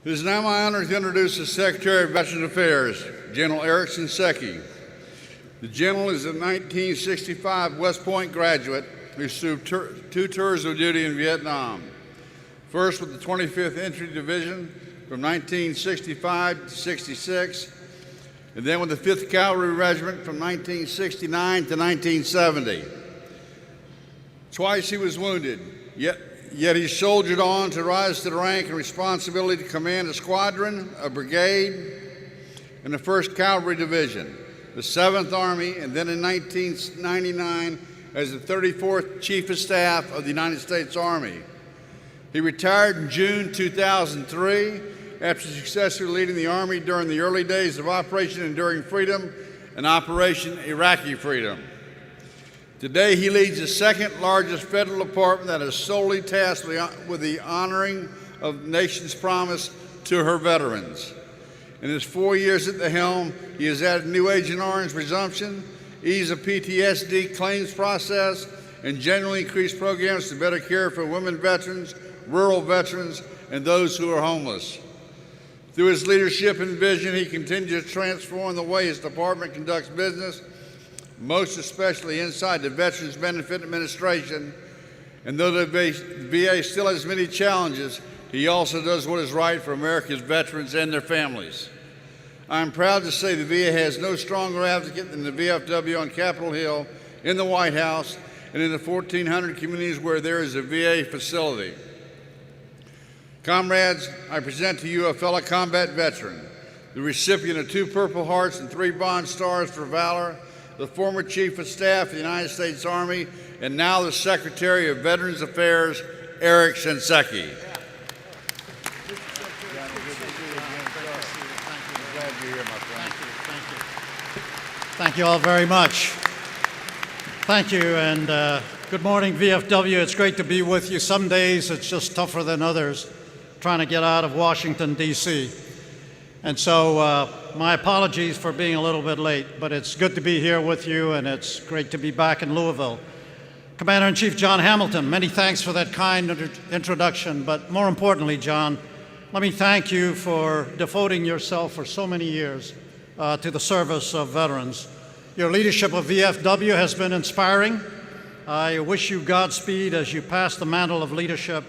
It is now my honor to introduce the Secretary of Veterans Affairs, General Eric Shinseki. The General is a 1965 West Point graduate who served two tours of duty in Vietnam. First with the 25th Infantry Division from 1965 to 66, and then with the 5th Cavalry Regiment from 1969 to 1970. Twice he was wounded, yet he soldiered on to rise to the rank and responsibility to command a squadron, a brigade, and the 1st Cavalry Division, the 7th Army, and then in 1999 as the 34th Chief of Staff of the United States Army. He retired in June 2003 after successfully leading the Army during the early days of Operation Enduring Freedom and Operation Iraqi Freedom. Today, he leads the second largest federal department that is solely tasked with the honoring of the nation's promise to her veterans. In his 4 years at the helm, he has added new Agent Orange presumption, eased the PTSD claims process, and generally increased programs to better care for women veterans, rural veterans, and those who are homeless. Through his leadership and vision, he continues to transform the way his department conducts business, most especially inside the Veterans Benefit Administration. And though the VA still has many challenges, he also does what is right for America's veterans and their families. I'm proud to say the VA has no stronger advocate than the VFW on Capitol Hill, in the White House, and in the 1,400 communities where there is a VA facility. Comrades, I present to you a fellow combat veteran, the recipient of 2 Purple Hearts and 3 Bronze Stars for valor, the former Chief of Staff of the United States Army, and now the Secretary of Veterans Affairs, Eric Shinseki. Thank you all very much. Thank you, and good morning, VFW. It's great to be with you. Some days it's just tougher than others, trying to get out of Washington, D.C. And so my apologies for being a little bit late, but it's good to be here with you, and it's great to be back in Louisville. Commander-in-Chief John Hamilton, many thanks for that kind introduction, but more importantly, John, let me thank you for devoting yourself for so many years to the service of veterans. Your leadership of VFW has been inspiring. I wish you Godspeed as you pass the mantle of leadership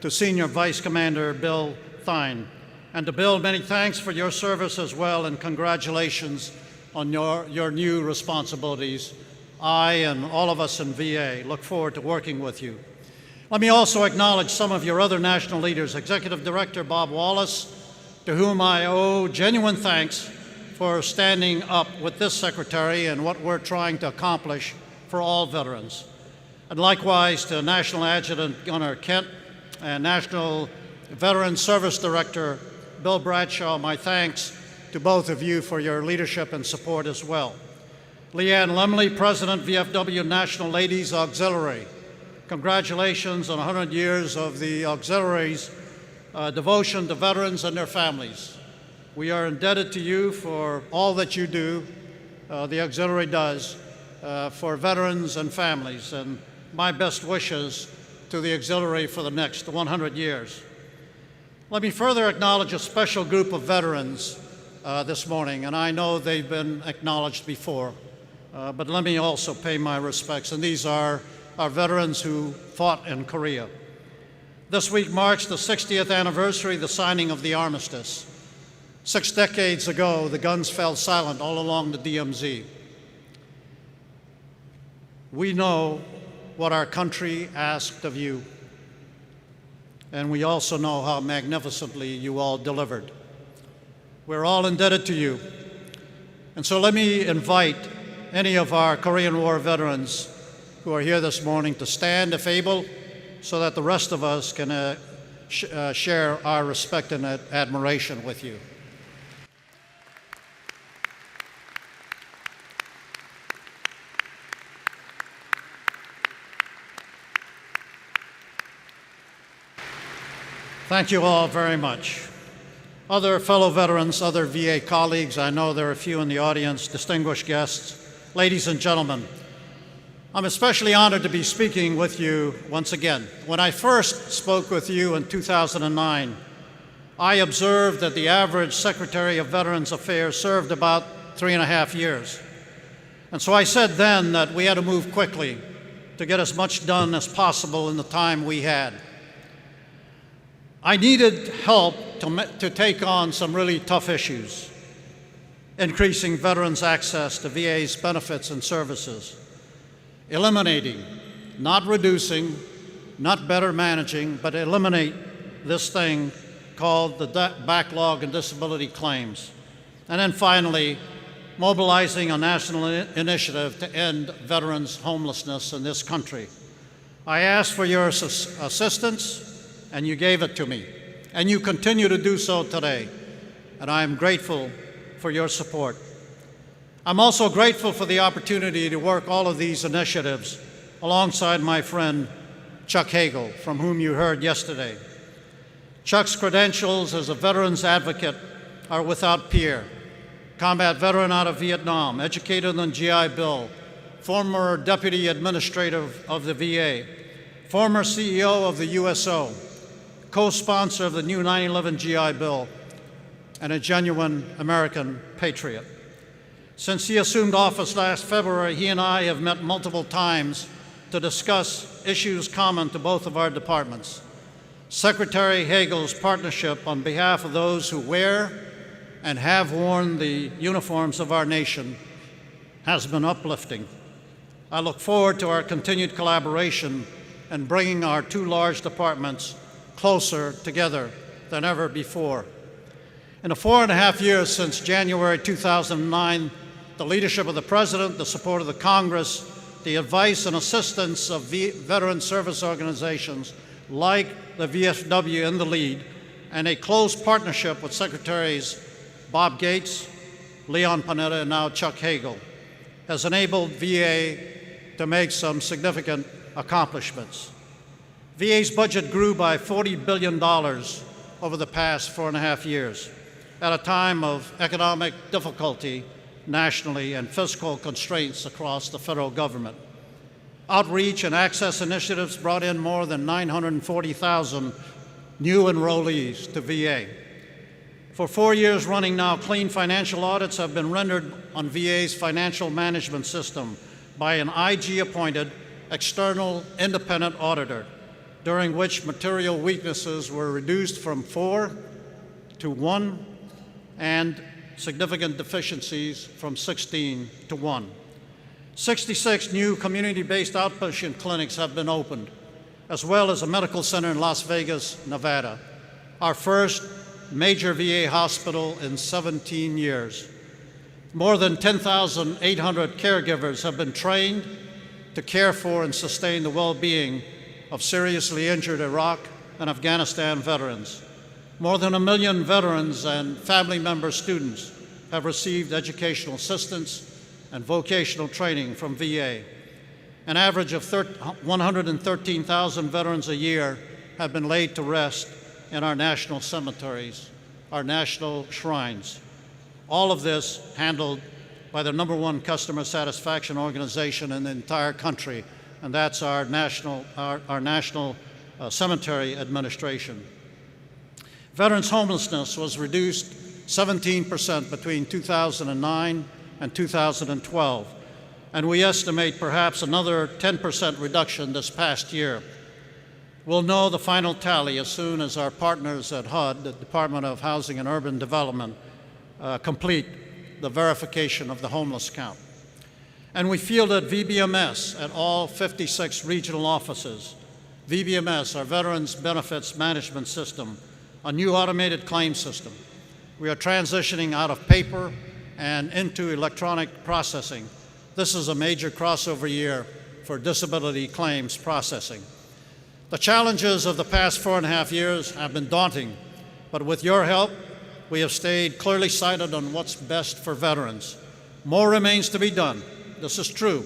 to Senior Vice Commander Bill Thine. And to Bill, many thanks for your service as well, and congratulations on your new responsibilities. I and all of us in VA look forward to working with you. Let me also acknowledge some of your other national leaders, Executive Director Bob Wallace, to whom I owe genuine thanks for standing up with this secretary and what we're trying to accomplish for all veterans. And likewise to National Adjutant Gunnar Kent and National Veteran Service Director Bill Bradshaw, my thanks to both of you for your leadership and support as well. Leanne Lemley, President, VFW National Ladies Auxiliary. Congratulations on 100 years of the Auxiliary's devotion to veterans and their families. We are indebted to you for all that you do, the Auxiliary does, for veterans and families, and my best wishes to the Auxiliary for the next 100 years. Let me further acknowledge a special group of veterans this morning, and I know they've been acknowledged before, but let me also pay my respects, and these are our veterans who fought in Korea. This week marks the 60th anniversary of the signing of the armistice. 6 decades ago, the guns fell silent all along the DMZ. We know what our country asked of you, and we also know how magnificently you all delivered. We're all indebted to you. And so let me invite any of our Korean War veterans who are here this morning to stand, if able, so that the rest of us can share our respect and admiration with you. Thank you all very much. Other fellow veterans, other VA colleagues, I know there are a few in the audience, distinguished guests, ladies and gentlemen, I'm especially honored to be speaking with you once again. When I first spoke with you in 2009, I observed that the average Secretary of Veterans Affairs served about 3.5 years. And so I said then that we had to move quickly to get as much done as possible in the time we had. I needed help to take on some really tough issues: increasing veterans' access to VA's benefits and services, eliminating, not reducing, not better managing, but eliminate this thing called the backlog and disability claims, and then finally, mobilizing a national initiative to end veterans' homelessness in this country. I asked for your assistance, and you gave it to me, and you continue to do so today, and I am grateful for your support. I'm also grateful for the opportunity to work all of these initiatives alongside my friend Chuck Hagel, from whom you heard yesterday. Chuck's credentials as a veterans advocate are without peer. Combat veteran out of Vietnam, educated on GI Bill, former deputy administrator of the VA, former CEO of the USO, co-sponsor of the new 9/11 GI Bill, and a genuine American patriot. Since he assumed office last February, he and I have met multiple times to discuss issues common to both of our departments. Secretary Hagel's partnership on behalf of those who wear and have worn the uniforms of our nation has been uplifting. I look forward to our continued collaboration and bringing our two large departments closer together than ever before. In the 4.5 years since January 2009, the leadership of the President, the support of the Congress, the advice and assistance of veteran service organizations like the VFW in the lead, and a close partnership with Secretaries Bob Gates, Leon Panetta, and now Chuck Hagel, has enabled VA to make some significant accomplishments. VA's budget grew by $40 billion over the past 4.5 years, at a time of economic difficulty nationally and fiscal constraints across the federal government. Outreach and access initiatives brought in more than 940,000 new enrollees to VA. For 4 years running now, clean financial audits have been rendered on VA's financial management system by an IG-appointed external independent auditor, during which material weaknesses were reduced from 4 to 1 and significant deficiencies from 16 to 1. 66 new community-based outpatient clinics have been opened, as well as a medical center in Las Vegas, Nevada, our first major VA hospital in 17 years. More than 10,800 caregivers have been trained to care for and sustain the well-being of seriously injured Iraq and Afghanistan veterans. More than 1 million veterans and family member students have received educational assistance and vocational training from VA. An average of 113,000 veterans a year have been laid to rest in our national cemeteries, our national shrines. All of this handled by the #1 customer satisfaction organization in the entire country, and that's our National Cemetery Administration. Veterans homelessness was reduced 17% between 2009 and 2012, and we estimate perhaps another 10% reduction this past year. We'll know the final tally as soon as our partners at HUD, the Department of Housing and Urban Development, complete the verification of the homeless count. And we fielded VBMS at all 56 regional offices. VBMS, our Veterans Benefits Management System, a new automated claim system. We are transitioning out of paper and into electronic processing. This is a major crossover year for disability claims processing. The challenges of the past 4.5 years have been daunting, but with your help, we have stayed clearly sighted on what's best for veterans. More remains to be done. This is true,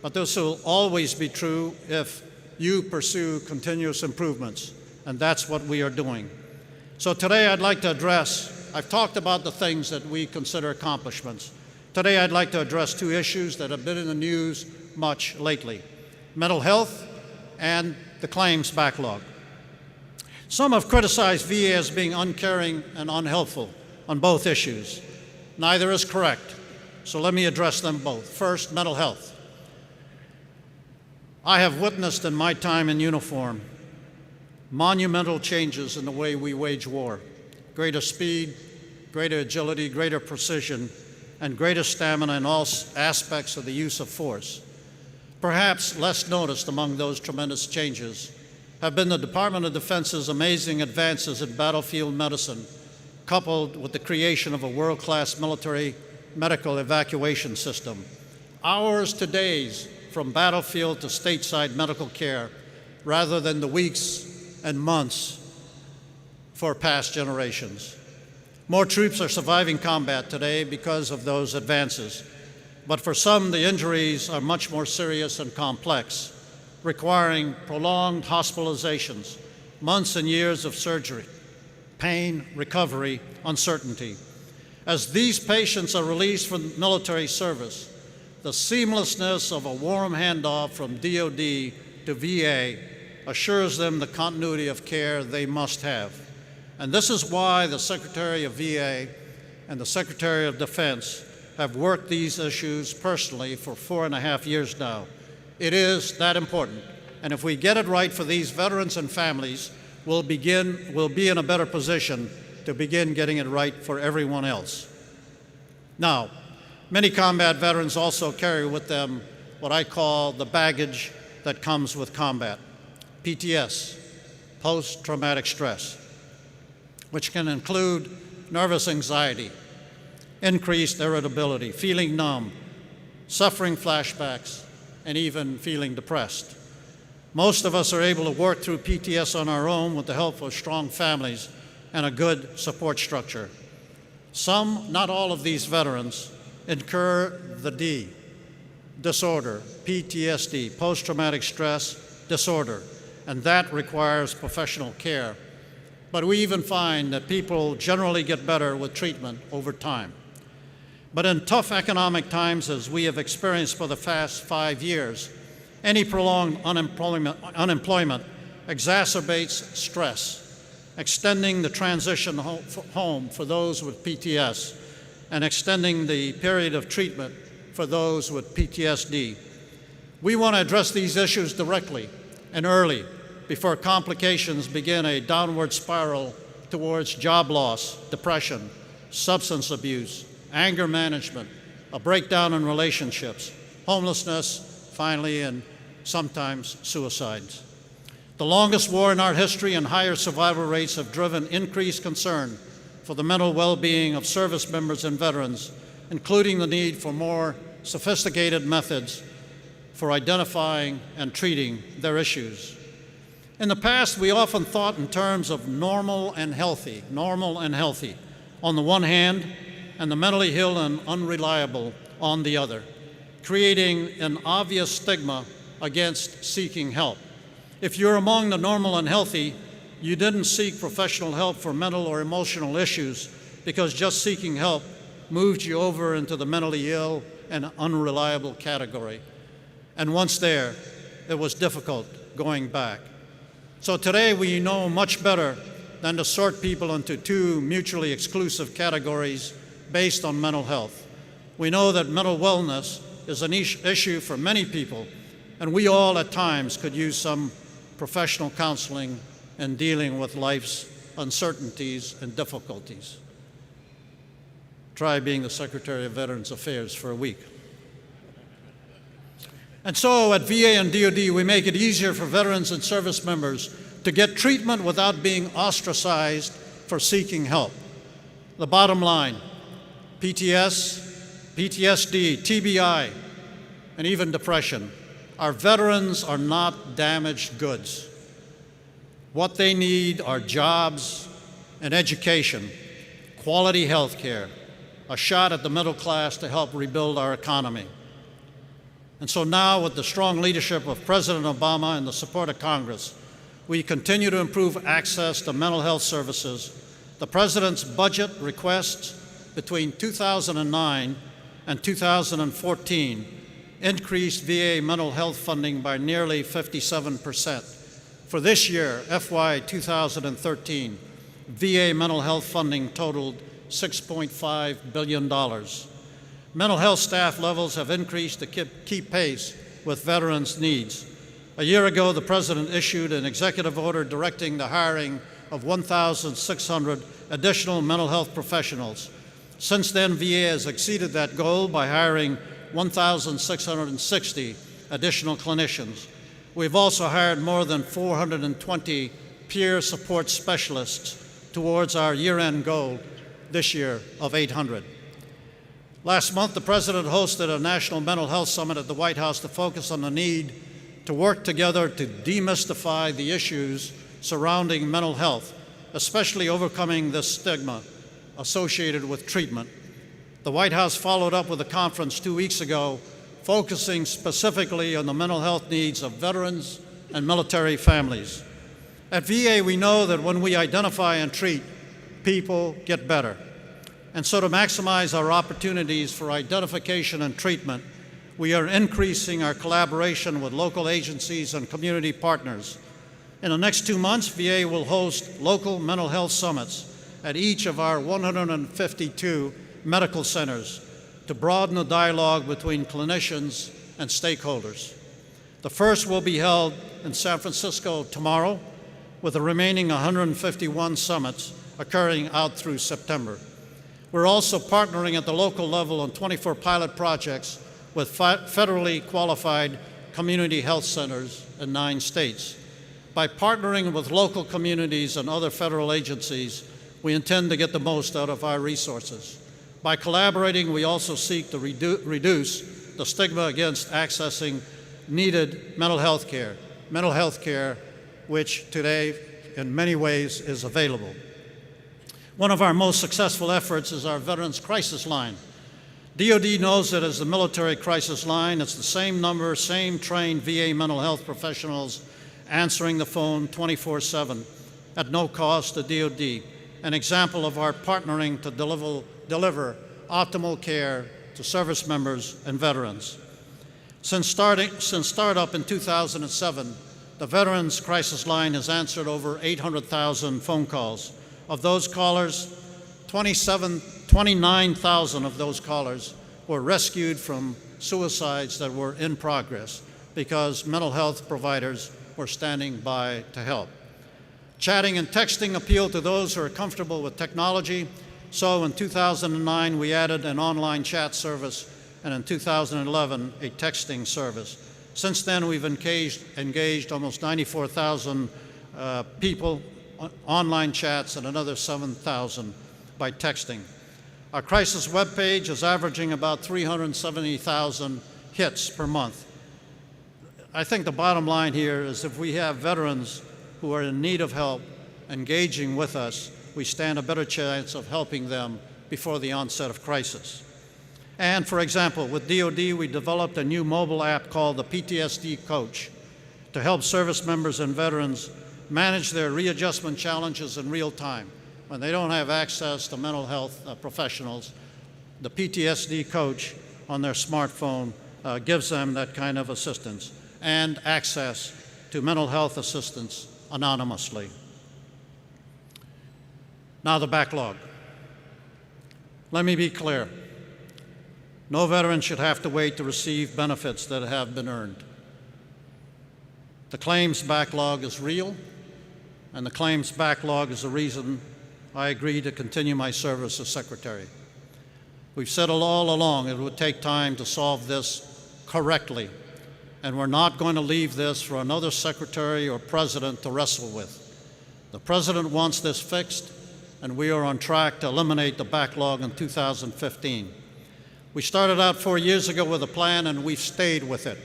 but this will always be true if you pursue continuous improvements, and that's what we are doing. So today I'd like to I've talked about the things that we consider accomplishments. Today I'd like to address two issues that have been in the news much lately: mental health and the claims backlog. Some have criticized VA as being uncaring and unhelpful on both issues. Neither is correct, so let me address them both. First, mental health. I have witnessed in my time in uniform monumental changes in the way we wage war. Greater speed, greater agility, greater precision, and greater stamina in all aspects of the use of force. Perhaps less noticed among those tremendous changes have been the Department of Defense's amazing advances in battlefield medicine, coupled with the creation of a world-class military medical evacuation system. Hours to days from battlefield to stateside medical care, rather than the weeks and months for past generations. More troops are surviving combat today because of those advances, but for some, the injuries are much more serious and complex, requiring prolonged hospitalizations, months and years of surgery, pain, recovery, uncertainty. As these patients are released from military service, the seamlessness of a warm handoff from DoD to VA assures them the continuity of care they must have. And this is why the Secretary of VA and the Secretary of Defense have worked these issues personally for 4.5 years now. It is that important. And if we get it right for these veterans and families, we'll be in a better position to begin getting it right for everyone else. Now, many combat veterans also carry with them what I call the baggage that comes with combat. PTS, post-traumatic stress, which can include nervous anxiety, increased irritability, feeling numb, suffering flashbacks, and even feeling depressed. Most of us are able to work through PTS on our own with the help of strong families and a good support structure. Some, not all of these veterans, incur the D, disorder, PTSD, post-traumatic stress disorder, and that requires professional care. But we even find that people generally get better with treatment over time. But in tough economic times, as we have experienced for the past 5 years, any prolonged unemployment exacerbates stress, extending the transition home for those with PTS and extending the period of treatment for those with PTSD. We want to address these issues directly and early before complications begin a downward spiral towards job loss, depression, substance abuse, anger management, a breakdown in relationships, homelessness, finally, and sometimes suicides. The longest war in our history and higher survival rates have driven increased concern for the mental well-being of service members and veterans, including the need for more sophisticated methods for identifying and treating their issues. In the past, we often thought in terms of normal and healthy on the one hand, and the mentally ill and unreliable on the other, creating an obvious stigma against seeking help. If you're among the normal and healthy, you didn't seek professional help for mental or emotional issues because just seeking help moved you over into the mentally ill and unreliable category. And once there, it was difficult going back. So today we know much better than to sort people into two mutually exclusive categories based on mental health. We know that mental wellness is an issue for many people, and we all at times could use some professional counseling in dealing with life's uncertainties and difficulties. Try being the Secretary of Veterans Affairs for a week. And so at VA and DoD, we make it easier for veterans and service members to get treatment without being ostracized for seeking help. The bottom line, PTS, PTSD, TBI, and even depression, our veterans are not damaged goods. What they need are jobs and education, quality health care, a shot at the middle class to help rebuild our economy. And so now, with the strong leadership of President Obama and the support of Congress, we continue to improve access to mental health services. The President's budget requests between 2009 and 2014 increased VA mental health funding by nearly 57%, For this year, FY 2013, VA mental health funding totaled $6.5 billion. Mental health staff levels have increased to keep pace with veterans' needs. A year ago, the President issued an executive order directing the hiring of 1,600 additional mental health professionals. Since then, VA has exceeded that goal by hiring 1,660 additional clinicians. We've also hired more than 420 peer support specialists towards our year-end goal this year of 800. Last month, the President hosted a National Mental Health Summit at the White House to focus on the need to work together to demystify the issues surrounding mental health, especially overcoming the stigma associated with treatment. The White House followed up with a conference 2 weeks ago focusing specifically on the mental health needs of veterans and military families. At VA, we know that when we identify and treat, people get better. And so to maximize our opportunities for identification and treatment, we are increasing our collaboration with local agencies and community partners. In the next 2 months, VA will host local mental health summits at each of our 152 medical centers to broaden the dialogue between clinicians and stakeholders. The first will be held in San Francisco tomorrow, with the remaining 151 summits occurring out through September. We're also partnering at the local level on 24 pilot projects with federally qualified community health centers in 9 states. By partnering with local communities and other federal agencies, we intend to get the most out of our resources. By collaborating, we also seek to reduce the stigma against accessing needed mental health care which today in many ways is available. One of our most successful efforts is our Veterans Crisis Line. DoD knows it as the military crisis line. It's the same number, same trained VA mental health professionals answering the phone 24/7 at no cost to DoD, an example of our partnering to deliver optimal care to service members and veterans. Since startup in 2007, the Veterans Crisis Line has answered over 800,000 phone calls. Of those callers, 29,000 of those callers were rescued from suicides that were in progress because mental health providers were standing by to help. Chatting and texting appeal to those who are comfortable with technology, so in 2009 we added an online chat service, and in 2011 a texting service. Since then we've engaged almost 94,000 people, online chats, and another 7,000 by texting. Our crisis webpage is averaging about 370,000 hits per month. I think the bottom line here is if we have veterans who are in need of help engaging with us, we stand a better chance of helping them before the onset of crisis. And for example, with DoD, we developed a new mobile app called the Ptsd Coach to help service members and veterans manage their readjustment challenges in real time. When they don't have access to mental health professionals, the Ptsd Coach on their smartphone gives them that kind of assistance and access to mental health assistance anonymously. Now the backlog. Let me be clear. No veteran should have to wait to receive benefits that have been earned. The claims backlog is real, and the claims backlog is the reason I agreed to continue my service as Secretary. We've said all along it would take time to solve this correctly, and we're not going to leave this for another Secretary or President to wrestle with. The President wants this fixed, and we are on track to eliminate the backlog in 2015. We started out 4 years ago with a plan, and we've stayed with it.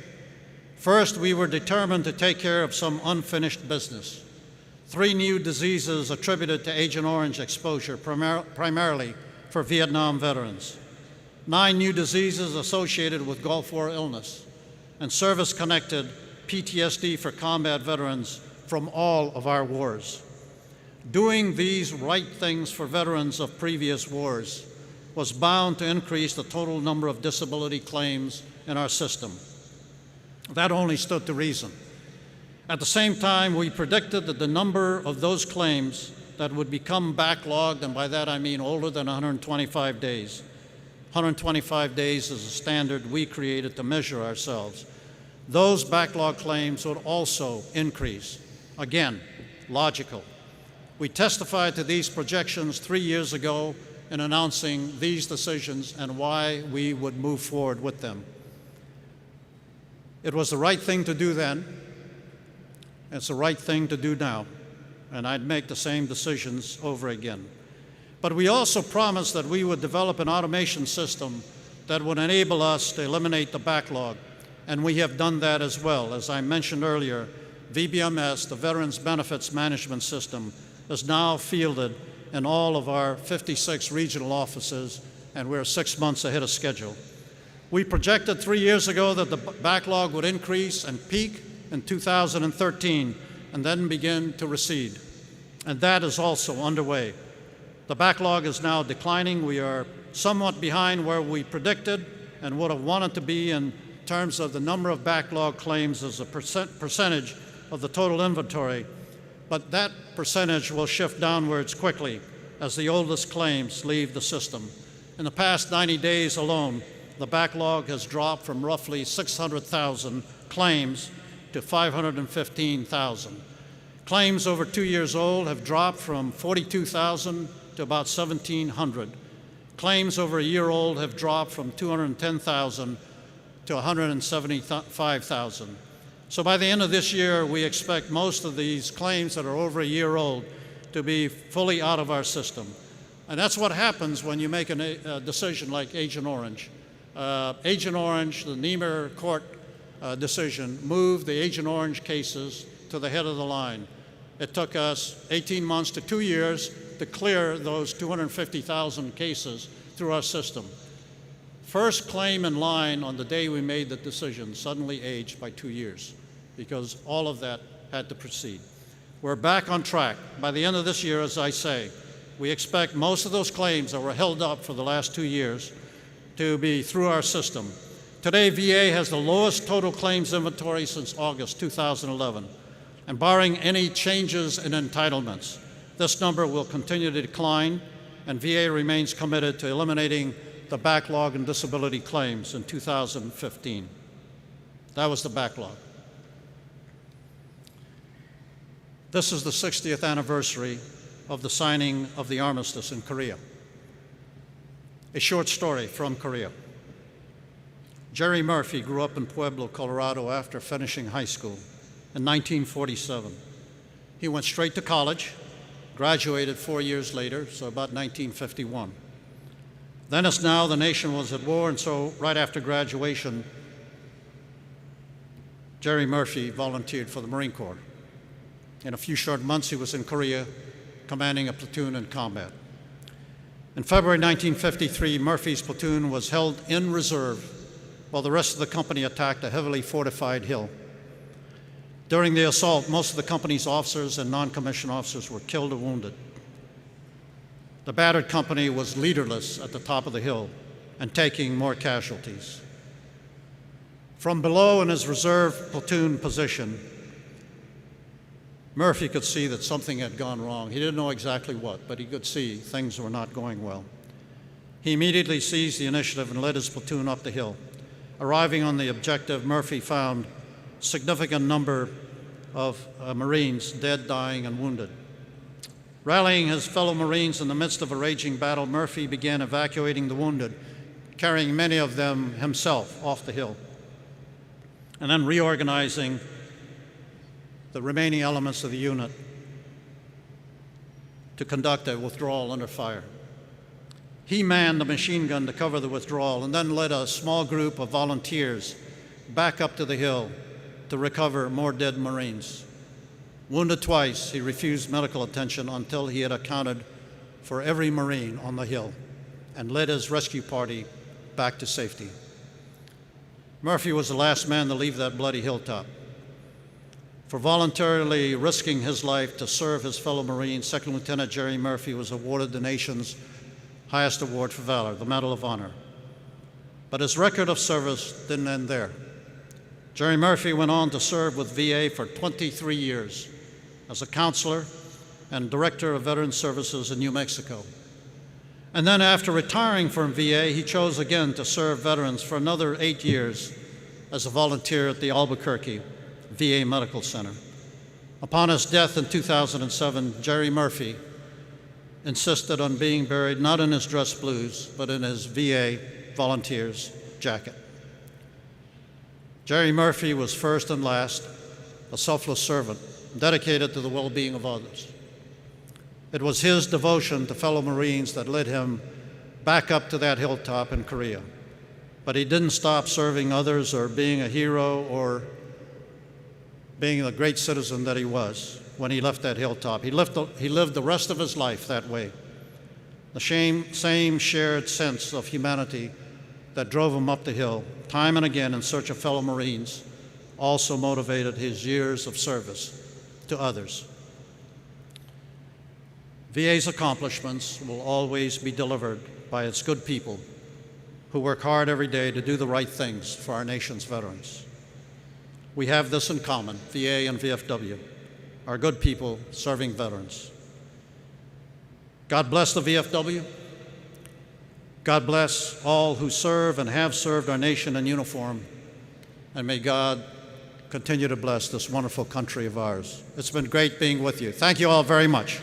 First, we were determined to take care of some unfinished business. 3 new diseases attributed to Agent Orange exposure, primarily for Vietnam veterans. 9 new diseases associated with Gulf War illness, and service-connected PTSD for combat veterans from all of our wars. Doing these right things for veterans of previous wars was bound to increase the total number of disability claims in our system. That only stood to reason. At the same time, we predicted that the number of those claims that would become backlogged, and by that I mean older than 125 days. 125 days is a standard we created to measure ourselves. Those backlog claims would also increase. Again, logical. We testified to these projections 3 years ago in announcing these decisions and why we would move forward with them. It was the right thing to do then. It's the right thing to do now, and I'd make the same decisions over again. But we also promised that we would develop an automation system that would enable us to eliminate the backlog, and we have done that as well. As I mentioned earlier, VBMS, the Veterans Benefits Management System, is now fielded in all of our 56 regional offices, and we're 6 months ahead of schedule. We projected 3 years ago that the backlog would increase and peak in 2013 and then begin to recede, and that is also underway. The backlog is now declining. We are somewhat behind where we predicted and would have wanted to be in terms of the number of backlog claims as a percentage of the total inventory, but that percentage will shift downwards quickly as the oldest claims leave the system. In the past 90 days alone, the backlog has dropped from roughly 600,000 claims to 515,000. Claims over 2 years old have dropped from 42,000 to about 1,700. Claims over a year old have dropped from 210,000 to 175,000. So by the end of this year, we expect most of these claims that are over a year old to be fully out of our system. And that's what happens when you make a decision like Agent Orange. Agent Orange, the Niemer court decision, moved the Agent Orange cases to the head of the line. It took us 18 months to 2 years to clear those 250,000 cases through our system. First claim in line on the day we made the decision suddenly aged by 2 years because all of that had to proceed. We're back on track. By the end of this year, as I say, we expect most of those claims that were held up for the last 2 years to be through our system. Today, VA has the lowest total claims inventory since August 2011, and barring any changes in entitlements, this number will continue to decline, and VA remains committed to eliminating the backlog in disability claims in 2015. That was the backlog. This is the 60th anniversary of the signing of the armistice in Korea. A short story from Korea. Jerry Murphy grew up in Pueblo, Colorado after finishing high school in 1947. He went straight to college, graduated 4 years later, so about 1951. Then as now, the nation was at war, and so right after graduation, Jerry Murphy volunteered for the Marine Corps. In a few short months, he was in Korea, commanding a platoon in combat. In February 1953, Murphy's platoon was held in reserve while the rest of the company attacked a heavily fortified hill. During the assault, most of the company's officers and non-commissioned officers were killed or wounded. The battered company was leaderless at the top of the hill and taking more casualties. From below in his reserve platoon position, Murphy could see that something had gone wrong. He didn't know exactly what, but he could see things were not going well. He immediately seized the initiative and led his platoon up the hill. Arriving on the objective, Murphy found a significant number of Marines dead, dying, and wounded. Rallying his fellow Marines in the midst of a raging battle, Murphy began evacuating the wounded, carrying many of them himself off the hill, and then reorganizing the remaining elements of the unit to conduct a withdrawal under fire. He manned the machine gun to cover the withdrawal and then led a small group of volunteers back up to the hill to recover more dead Marines. Wounded twice, he refused medical attention until he had accounted for every Marine on the hill and led his rescue party back to safety. Murphy was the last man to leave that bloody hilltop. For voluntarily risking his life to serve his fellow Marines, Second Lieutenant Jerry Murphy was awarded the nation's highest award for valor, the Medal of Honor. But his record of service didn't end there. Jerry Murphy went on to serve with VA for 23 years as a counselor and director of Veterans Services in New Mexico. And then after retiring from VA, he chose again to serve veterans for another 8 years as a volunteer at the Albuquerque VA Medical Center. Upon his death in 2007, Jerry Murphy insisted on being buried not in his dress blues, but in his VA volunteer's jacket. Jerry Murphy was first and last a selfless servant, dedicated to the well-being of others. It was his devotion to fellow Marines that led him back up to that hilltop in Korea. But he didn't stop serving others or being a hero or being the great citizen that he was when he left that hilltop. He lived the rest of his life that way. The same shared sense of humanity that drove him up the hill, time and again in search of fellow Marines, also motivated his years of service to others. VA's accomplishments will always be delivered by its good people who work hard every day to do the right things for our nation's veterans. We have this in common, VA and VFW, are good people serving veterans. God bless the VFW. God bless all who serve and have served our nation in uniform, and may God continue to bless this wonderful country of ours. It's been great being with you. Thank you all very much.